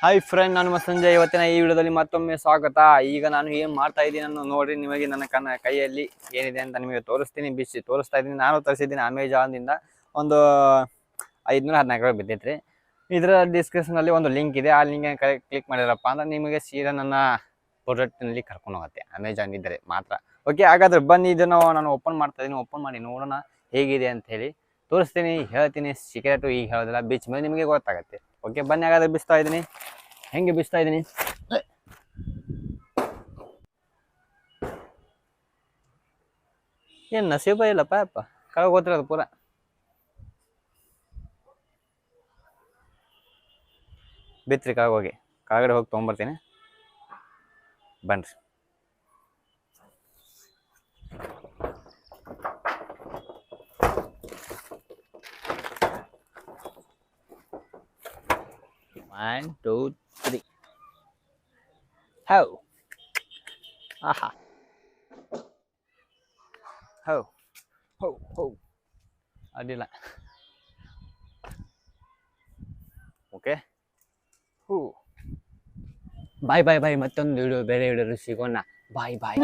Hi friend, ನಾನು ಸಂಜೆ. ಇವತ್ತಿನ ಈ ವಿಡಿಯೋದಲ್ಲಿ ಮತ್ತೊಮ್ಮೆ ಸ್ವಾಗತ. ಈಗ ನಾನು ಏನು ಮಾಡ್ತಾ ಇದ್ದೀನಿ ಅನ್ನೋ ನೋಡ್ರಿ. ನಿಮಗೆ ನನ್ನ ಕೈಯಲ್ಲಿ ಏನಿದೆ ಅಂತ ನಿಮಗೆ ತೋರಿಸ್ತೀನಿ. ಬಿಚ್ಚಿ ತೋರಿಸ್ತಾ ಇದ್ದೀನಿ. ನಾನು ತರಿಸಿದ್ದೀನಿ ಅಮೆಜಾನ್ದಿಂದ. ಒಂದು 514 ಬಿದ್ದೈತ್ರಿ. ಇದರ ಡಿಸ್ಕ್ರಿಪ್ಷನಲ್ಲಿ ಒಂದು ಲಿಂಕ್ ಇದೆ. ಆ ಲಿಂಕ್ ಕ್ಲಿಕ್ ಮಾಡಿರಪ್ಪ ಅಂದ್ರೆ ನಿಮಗೆ ಸೀದಾ ನನ್ನ ಪ್ರಾಡಕ್ಟ್ನಲ್ಲಿ ಕರ್ಕೊಂಡು ಹೋಗುತ್ತೆ. ಅಮೆಜಾನ್ ಇದ್ದರೆ ಮಾತ್ರ. ಓಕೆ, ಹಾಗಾದ್ರೆ ಬನ್ನಿ, ಇದನ್ನು ನಾನು ಓಪನ್ ಮಾಡ್ತಾ ಇದ್ದೀನಿ. ಓಪನ್ ಮಾಡಿ ನೋಡೋಣ ಹೇಗಿದೆ ಅಂತ ಹೇಳಿ ತೋರಿಸ್ತೀನಿ, ಹೇಳ್ತೀನಿ. ಸೀಕ್ರೆಟು ಈಗ ಹೇಳೋದಿಲ್ಲ, ಬಿಚ್ ಮೇಲೆ ನಿಮಗೆ ಗೊತ್ತಾಗುತ್ತೆ. ಓಕೆ ಬನ್ನಿ, ಹಾಗಾದ್ರೆ ಬಿಸ್ತಾ ಇದ್ದೀನಿ. ಹೆಂಗೆ ಬಿಸ್ತಾ ಇದ್ದೀನಿ, ಏನು ನಸೀಬ ಇಲ್ಲಪ್ಪ ಅಪ್ಪ. ಕೆಳಗೆ ಹೋಗ್ತಿರೋದು ಪೂರ. ಬಿತ್ರಿ ಕೆಳಗೆ ಕೆಳಗಡೆ ಹೋಗಿ ತೊಗೊಂಬರ್ತೀನಿ ಬನ್ರಿ. One, two, three. How? Aha. How? Ho, ho. ಅಡ್ಡಿಲ್ಲ. ಓಕೆ. ಹೂ. ಬಾಯ್ ಬಾಯ್ ಬಾಯ್. ಮತ್ತೊಂದು ಬೇರೆ ವಿಡಿಯೋ ಸಿಗೋಣ. ಬಾಯ್ ಬಾಯ್.